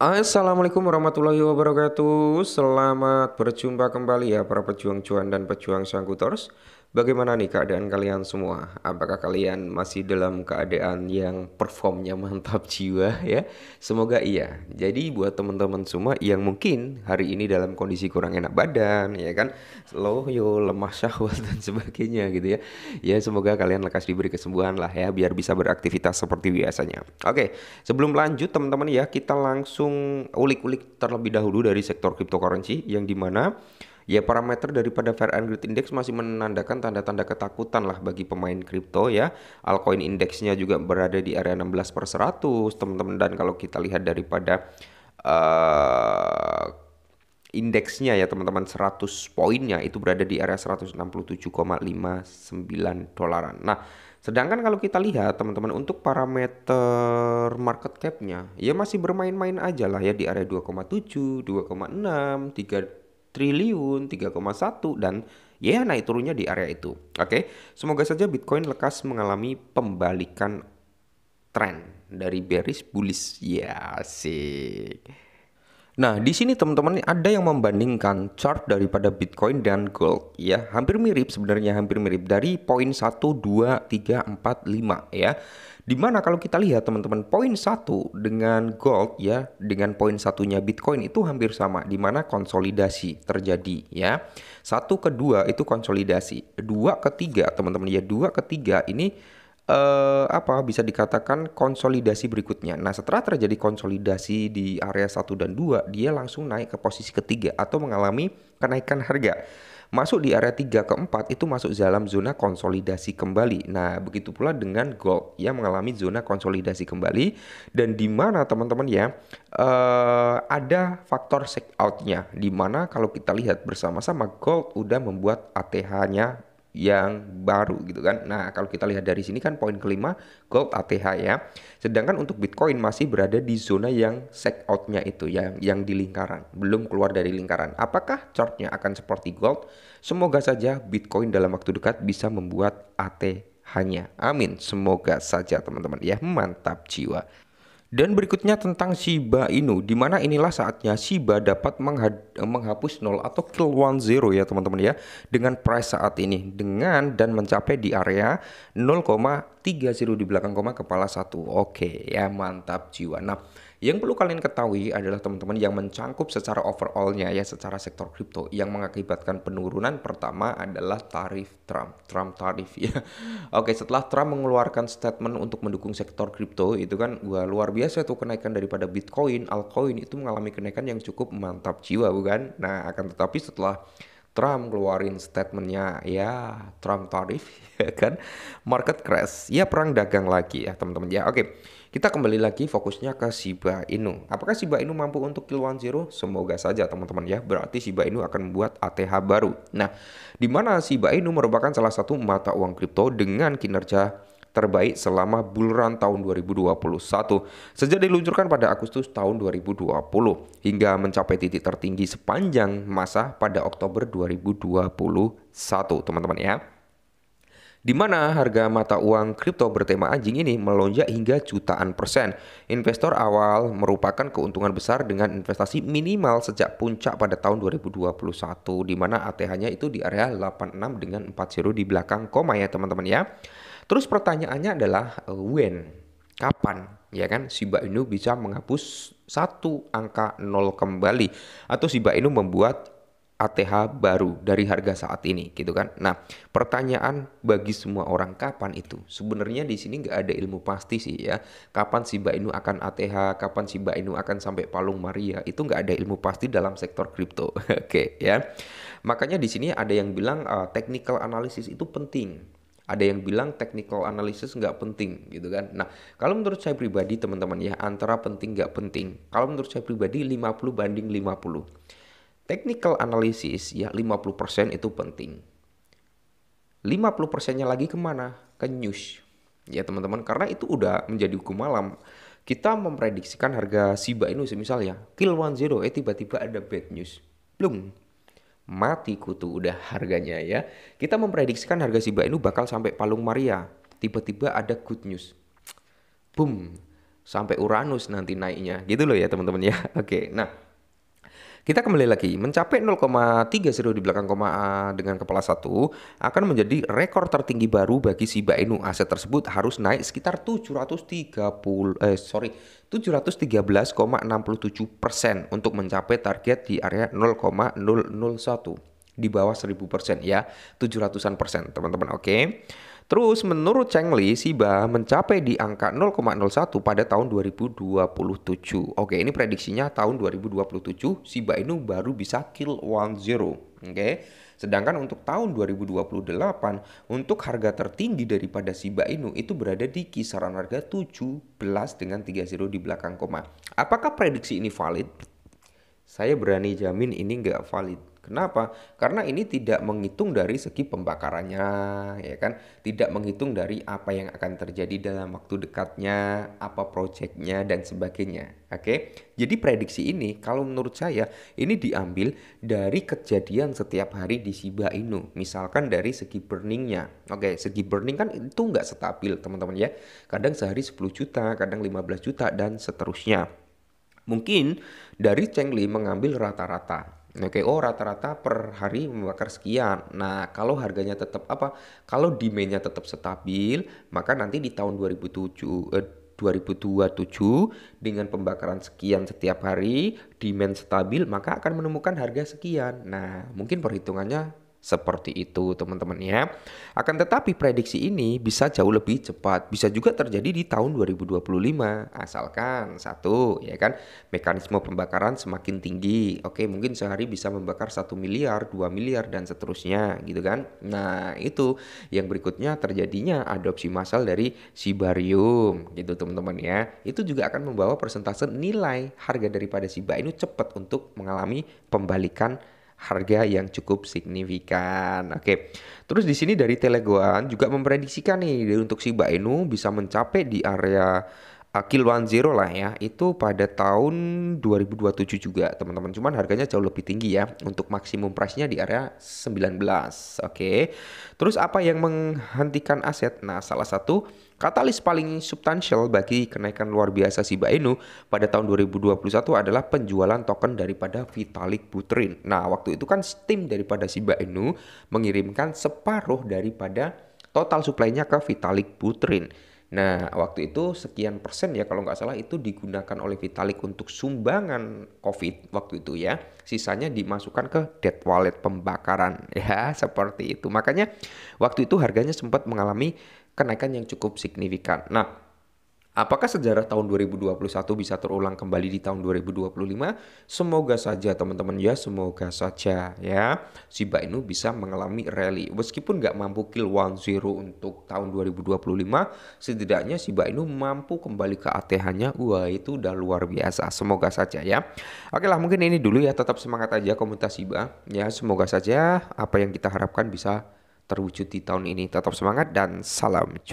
Assalamualaikum warahmatullahi wabarakatuh. Selamat berjumpa kembali ya para pejuang cuan dan pejuang sangkutors. Bagaimana nih keadaan kalian semua? Apakah kalian masih dalam keadaan yang performnya mantap jiwa ya? Semoga iya. Jadi buat teman-teman semua yang mungkin hari ini dalam kondisi kurang enak badan ya kan, loyo, lemah syahwat dan sebagainya gitu ya. Ya semoga kalian lekas diberi kesembuhan lah ya biar bisa beraktivitas seperti biasanya. Oke, sebelum lanjut teman-teman ya, kita langsung ulik-ulik terlebih dahulu dari sektor cryptocurrency yang dimana ya parameter daripada Fair and Greed Index masih menandakan tanda-tanda ketakutan lah bagi pemain kripto ya. Altcoin indeksnya juga berada di area 16/100 teman-teman, dan kalau kita lihat daripada uh, indeksnya ya teman-teman, 100 poinnya itu berada di area 167,59 dolaran. Nah, sedangkan kalau kita lihat teman-teman untuk parameter market cap-nya ya masih bermain-main aja lah ya di area 2,7, 2,6, 3 triliun, 3,1, dan ya naik turunnya di area itu. Oke, semoga saja Bitcoin lekas mengalami pembalikan tren dari bearish bullish. Ya, asik. Nah, di sini teman-teman ada yang membandingkan chart daripada Bitcoin dan gold ya. Hampir mirip sebenarnya, hampir mirip dari poin 1, 2, 3, 4, 5 ya. Dimana kalau kita lihat teman-teman, poin 1 dengan gold ya, dengan poin satunya Bitcoin itu hampir sama, dimana konsolidasi terjadi ya. 1 ke 2 itu konsolidasi. 2 ke 3 teman-teman ya, 2 ke 3 ini apa bisa dikatakan konsolidasi berikutnya. Nah, setelah terjadi konsolidasi di area 1 dan 2, dia langsung naik ke posisi ketiga atau mengalami kenaikan harga. Masuk di area 3 ke 4 itu masuk dalam zona konsolidasi kembali. Nah, begitu pula dengan gold yang mengalami zona konsolidasi kembali, dan di mana teman-teman ya ada faktor shake out-nya, di mana kalau kita lihat bersama-sama gold udah membuat ATH-nya yang baru gitu kan. Nah, kalau kita lihat dari sini kan poin kelima gold ATH ya. Sedangkan untuk Bitcoin masih berada di zona yang shake out-nya itu yang di lingkaran, belum keluar dari lingkaran. Apakah chartnya akan seperti gold? Semoga saja Bitcoin dalam waktu dekat bisa membuat ATH-nya. Amin. Semoga saja teman-teman ya. Mantap jiwa. Dan berikutnya tentang Shiba Inu, di mana inilah saatnya Shiba dapat menghapus nol atau kill one zero ya teman-teman ya, dengan price saat ini dengan dan mencapai di area 0,30 di belakang koma kepala satu. Oke ya, mantap jiwa. Nah, yang perlu kalian ketahui adalah teman-teman yang mencangkup secara overallnya ya, secara sektor kripto yang mengakibatkan penurunan pertama adalah tarif Trump tarif ya. Oke, setelah Trump mengeluarkan statement untuk mendukung sektor kripto itu kan wah, luar biasa tuh kenaikan daripada Bitcoin, altcoin itu mengalami kenaikan yang cukup mantap jiwa bukan? Nah, akan tetapi setelah Trump keluarin statementnya ya Trump tarif ya kan, market crash ya, perang dagang lagi ya teman-teman ya. Oke, kita kembali lagi fokusnya ke Shiba Inu. Apakah Shiba Inu mampu untuk kill one zero? Semoga saja teman-teman ya, berarti Shiba Inu akan membuat ATH baru. Nah, di mana Shiba Inu merupakan salah satu mata uang kripto dengan kinerja terbaik selama bull run tahun 2021 sejak diluncurkan pada Agustus tahun 2020 hingga mencapai titik tertinggi sepanjang masa pada Oktober 2021 teman-teman ya, di mana harga mata uang kripto bertema anjing ini melonjak hingga jutaan persen. Investor awal merupakan keuntungan besar dengan investasi minimal sejak puncak pada tahun 2021, di mana ATH-nya itu di area 86 dengan 40 di belakang koma ya teman-teman ya. Terus pertanyaannya adalah when? Kapan? Ya kan Shiba Inu bisa menghapus satu angka nol kembali atau Shiba Inu membuat ATH baru dari harga saat ini gitu kan. Nah, pertanyaan bagi semua orang, kapan itu? Sebenarnya di sini nggak ada ilmu pasti sih ya. Kapan Shiba Inu akan ATH, kapan Shiba Inu akan sampai palung Maria, itu nggak ada ilmu pasti dalam sektor kripto. Oke ya. Makanya di sini ada yang bilang technical analysis itu penting. Ada yang bilang technical analysis nggak penting gitu kan. Nah, kalau menurut saya pribadi teman-teman ya, antara penting nggak penting. Kalau menurut saya pribadi 50/50. Technical analysis ya 50% itu penting. 50%-nya lagi kemana? Ke news. Ya teman-teman, karena itu udah menjadi hukum malam. Kita memprediksikan harga Shiba Inu semisal ya, kill one zero, tiba-tiba ada bad news. Belum. Mati kutu udah harganya ya. Kita memprediksikan harga Shiba Inu bakal sampai palung Maria. Tiba-tiba ada good news. Boom. sampai Uranus nanti naiknya. Gitu loh ya teman-teman ya. Oke, nah kita kembali lagi, mencapai 0,30 di belakang koma A dengan kepala 1 akan menjadi rekor tertinggi baru bagi Shiba Inu. Aset tersebut harus naik sekitar 713,67% untuk mencapai target di area 0,001 di bawah 1000% ya, 700-an% teman-teman. Oke. Terus menurut Cheng Li, Shiba mencapai di angka 0,01 pada tahun 2027. Oke, ini prediksinya tahun 2027 Shiba Inu baru bisa kill 10. Oke. Sedangkan untuk tahun 2028 untuk harga tertinggi daripada Shiba Inu itu berada di kisaran harga 17 dengan 30 di belakang koma. Apakah prediksi ini valid? Saya berani jamin ini nggak valid. Kenapa? Karena ini tidak menghitung dari segi pembakarannya, ya kan? Tidak menghitung dari apa yang akan terjadi dalam waktu dekatnya, apa proyeknya dan sebagainya. Oke? Jadi prediksi ini, kalau menurut saya, ini diambil dari kejadian setiap hari di Shiba Inu. Misalkan dari segi burningnya. Oke, segi burning kan itu nggak stabil, teman-teman ya. Kadang sehari 10 juta, kadang 15 juta dan seterusnya. Mungkin dari Cheng Li mengambil rata-rata. Oke, oh rata-rata per hari membakar sekian. Nah, kalau harganya tetap apa? Kalau demand-nya tetap stabil, maka nanti di tahun 2027 dengan pembakaran sekian setiap hari, demand stabil, maka akan menemukan harga sekian. Nah, mungkin perhitungannya seperti itu teman-teman ya. Akan tetapi prediksi ini bisa jauh lebih cepat. Bisa juga terjadi di tahun 2025. Asalkan satu ya kan, mekanisme pembakaran semakin tinggi. Oke, mungkin sehari bisa membakar 1 miliar, 2 miliar dan seterusnya gitu kan. Nah, itu yang berikutnya terjadinya adopsi massal dari Shibarium gitu teman-teman ya. Itu juga akan membawa persentase nilai harga daripada Shiba Inu cepat untuk mengalami pembalikan harga yang cukup signifikan. Oke. Terus di sini dari Teleguan juga memprediksikan nih untuk Shiba Inu bisa mencapai di area kill 10 lah ya. Itu pada tahun 2027 juga, teman-teman. Cuman harganya jauh lebih tinggi ya. Untuk maksimum price-nya di area 19. Oke. Terus apa yang menghentikan aset? Nah, salah satu katalis paling substansial bagi kenaikan luar biasa Shiba Inu pada tahun 2021 adalah penjualan token daripada Vitalik Buterin. Nah, waktu itu kan tim daripada Shiba Inu mengirimkan separuh daripada total supply-nya ke Vitalik Buterin. Nah, waktu itu sekian persen ya kalau nggak salah itu digunakan oleh Vitalik untuk sumbangan COVID waktu itu ya. Sisanya dimasukkan ke dead wallet pembakaran ya, seperti itu. Makanya waktu itu harganya sempat mengalami kenaikan yang cukup signifikan. Nah, apakah sejarah tahun 2021 bisa terulang kembali di tahun 2025? Semoga saja teman-teman ya, semoga saja ya. Shiba Inu bisa mengalami rally. Meskipun nggak mampu kill 10 untuk tahun 2025, setidaknya Shiba Inu mampu kembali ke ATH-nya. Wah, itu udah luar biasa. Semoga saja ya. Oke lah, mungkin ini dulu ya. Tetap semangat aja komunitas Shiba. Ya, semoga saja apa yang kita harapkan bisa terwujud di tahun ini. Tetap semangat dan salam cuan.